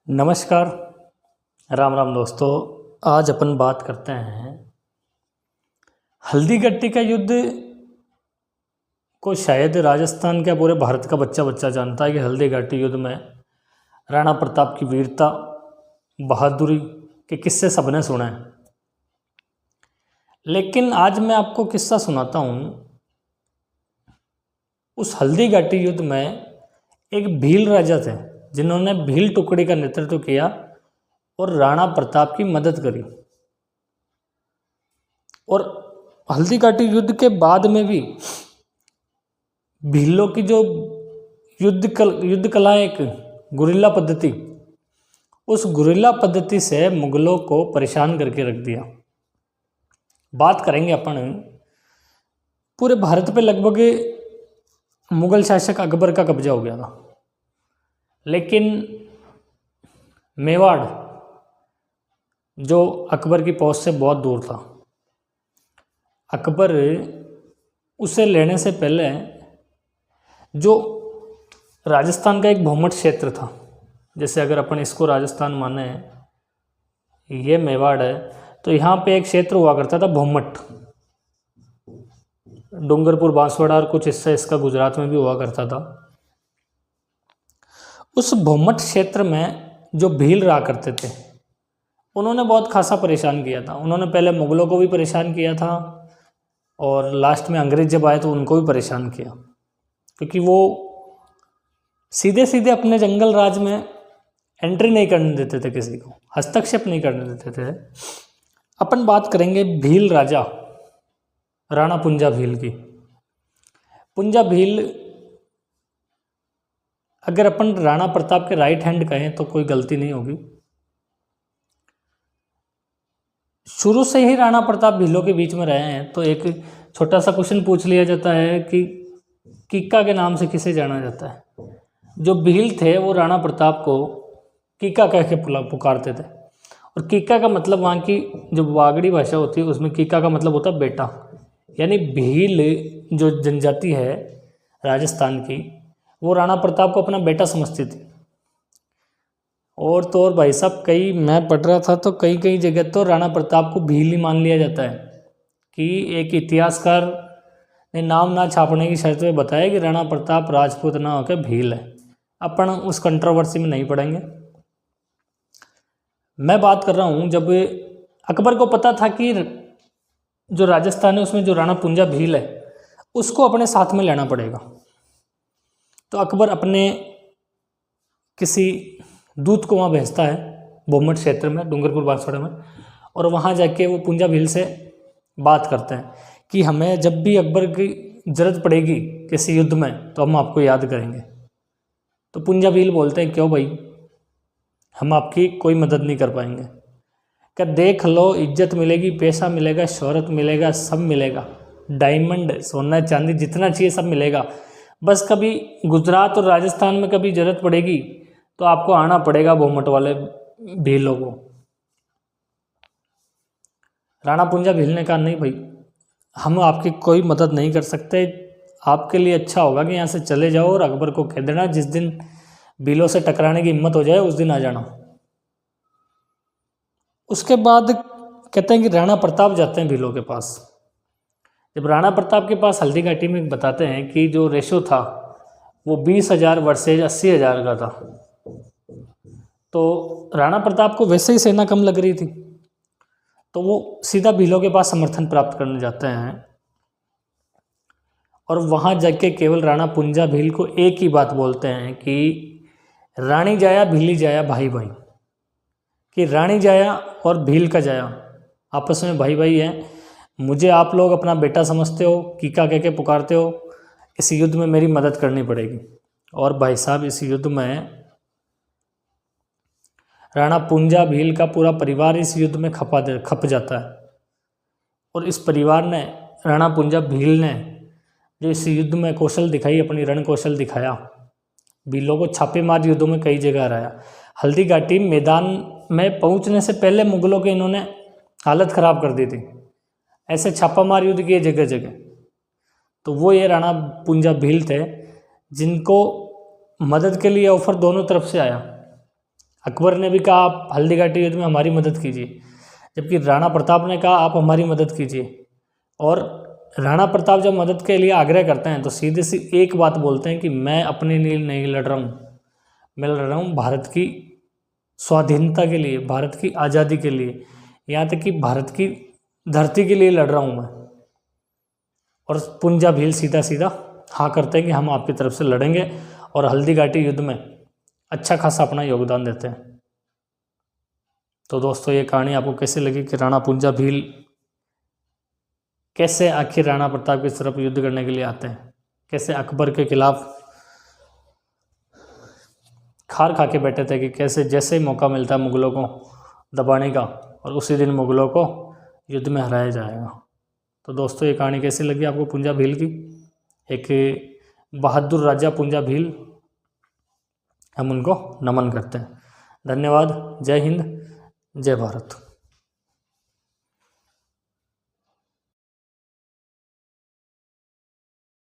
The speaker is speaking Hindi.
नमस्कार। राम राम दोस्तों। आज अपन बात करते हैं हल्दीघाटी का युद्ध को। शायद राजस्थान का पूरे भारत का बच्चा बच्चा जानता है कि हल्दीघाटी युद्ध में राणा प्रताप की वीरता बहादुरी के किस्से सबने सुने हैं। लेकिन आज मैं आपको किस्सा सुनाता हूँ उस हल्दीघाटी युद्ध में एक भील राजा थे जिन्होंने भील टुकड़ी का नेतृत्व किया और राणा प्रताप की मदद करी। और हल्दीघाटी युद्ध के बाद में भी भीलों की जो युद्ध कला एक गुरिल्ला पद्धति, उस गुरिल्ला पद्धति से मुगलों को परेशान करके रख दिया। बात करेंगे अपन पूरे भारत पे लगभग मुगल शासक अकबर का कब्जा हो गया था, लेकिन मेवाड़ जो अकबर की पहुंच से बहुत दूर था, अकबर उसे लेने से पहले जो राजस्थान का एक भौमट क्षेत्र था, जैसे अगर अपन इसको राजस्थान माने, ये मेवाड़ है, तो यहाँ पे एक क्षेत्र हुआ करता था भौमट। डूंगरपुर बांसवाड़ा और कुछ हिस्सा इसका गुजरात में भी हुआ करता था। उस भौमट क्षेत्र में जो भील रहा करते थे उन्होंने बहुत खासा परेशान किया था। उन्होंने पहले मुगलों को भी परेशान किया था और लास्ट में अंग्रेज जब आए तो उनको भी परेशान किया, क्योंकि वो सीधे सीधे अपने जंगल राज में एंट्री नहीं करने देते थे, किसी को हस्तक्षेप नहीं करने देते थे। अपन बात करेंगे भील राजा राणा पुंजा भील की। पुंजा भील अगर अपन राणा प्रताप के राइट हैंड कहें तो कोई गलती नहीं होगी। शुरू से ही राणा प्रताप भीलों के बीच में रहे हैं, तो एक छोटा सा क्वेश्चन पूछ लिया जाता है कि कीका के नाम से किसे जाना जाता है। जो भील थे वो राणा प्रताप को कीका कह के पुकारते थे, और कीका का मतलब वहाँ की जो वागड़ी भाषा होती है उसमें कीका का मतलब होता है बेटा। यानी भील जो जनजाति है राजस्थान की, वो राणा प्रताप को अपना बेटा समझती थी। और भाई साहब, मैं पढ़ रहा था तो कई जगह तो राणा प्रताप को भील ही मान लिया जाता है, कि एक इतिहासकार ने नाम ना छापने की शर्त में बताया कि राणा प्रताप राजपूत ना होकर भील है। अपन उस कंट्रोवर्सी में नहीं पड़ेंगे। मैं बात कर रहा हूँ जब अकबर को पता था कि जो राजस्थान है उसमें जो राणा पुंजा भील है उसको अपने साथ में लेना पड़ेगा, तो अकबर अपने किसी दूत को वहाँ भेजता है भौमट क्षेत्र में, डूंगरपुर बांसवाड़ा में, और वहाँ जाके वो पुंजा भील से बात करते हैं कि हमें जब भी अकबर की ज़रूरत पड़ेगी किसी युद्ध में तो हम आपको याद करेंगे। तो पुंजा भील बोलते हैं, क्यों भाई, हम आपकी कोई मदद नहीं कर पाएंगे। क्या देख लो, इज्जत मिलेगी, पैसा मिलेगा, शोहरत मिलेगा, सब मिलेगा, डायमंड सोना चांदी जितना चाहिए सब मिलेगा, बस कभी गुजरात और राजस्थान में कभी ज़रूरत पड़ेगी तो आपको आना पड़ेगा भौमट वाले भीलों को। राणा पुंजा भील ने कहा, नहीं भाई, हम आपकी कोई मदद नहीं कर सकते, आपके लिए अच्छा होगा कि यहाँ से चले जाओ और अकबर को कह देना जिस दिन भीलों से टकराने की हिम्मत हो जाए उस दिन आ जाना। उसके बाद कहते हैं कि राणा प्रताप जाते हैं भीलों के पास। जब राणा प्रताप के पास हल्दीघाटी में बताते हैं कि जो रेशो था वो 20,000 वर्सेज 80,000 का था, तो राणा प्रताप को वैसे ही सेना कम लग रही थी, तो वो सीधा भीलों के पास समर्थन प्राप्त करने जाते हैं। और वहाँ जाके केवल राणा पुंजा भील को एक ही बात बोलते हैं कि रानी जाया भीली जाया भाई भाई, कि रानी जाया और भील का जाया आपस में भाई भाई हैं। मुझे आप लोग अपना बेटा समझते हो, कीका कह के पुकारते हो, इस युद्ध में मेरी मदद करनी पड़ेगी। और भाई साहब, इस युद्ध में राणा पुंजा भील का पूरा परिवार इस युद्ध में खप जाता है। और इस परिवार ने, राणा पुंजा भील ने जो इस युद्ध में कौशल दिखाई, अपनी रण कौशल दिखाया, भीलों को छापेमार युद्धों में कई जगह हराया। हल्दीघाटी मैदान में पहुंचने से पहले मुगलों के इन्होंने हालत ख़राब कर दी थी, ऐसे छापामार युद्ध किए जगह जगह। तो वो ये राणा पुंजा भील थे जिनको मदद के लिए ऑफर दोनों तरफ से आया। अकबर ने भी कहा आप हल्दी घाटी युद्ध में हमारी मदद कीजिए, जबकि राणा प्रताप ने कहा आप हमारी मदद कीजिए। और राणा प्रताप जब मदद के लिए आग्रह करते हैं तो सीधे सी एक बात बोलते हैं कि मैं अपने लिए नहीं लड़ रहा हूँ, मैं लड़ रहा हूँ भारत की स्वाधीनता के लिए, भारत की आज़ादी के लिए, यहाँ तक कि भारत की धरती के लिए लड़ रहा हूँ मैं। और पुंजा भील सीधा सीधा हाँ करते हैं कि हम आपकी तरफ से लड़ेंगे और हल्दी घाटी युद्ध में अच्छा खासा अपना योगदान देते हैं। तो दोस्तों ये कहानी आपको कैसे लगी कि राणा पुंजा भील कैसे आखिर राणा प्रताप की तरफ युद्ध करने के लिए आते हैं, कैसे अकबर के खिलाफ खार खा के बैठे थे कि कैसे जैसे ही मौका मिलता है मुग़लों को दबाने का और उसी दिन मुग़लों को युद्ध में हराया जाएगा। तो दोस्तों ये कहानी कैसी लगी आपको पुंजा भील की? एक बहादुर राजा पुंजा भील, हम उनको नमन करते हैं। धन्यवाद। जय हिंद, जय भारत।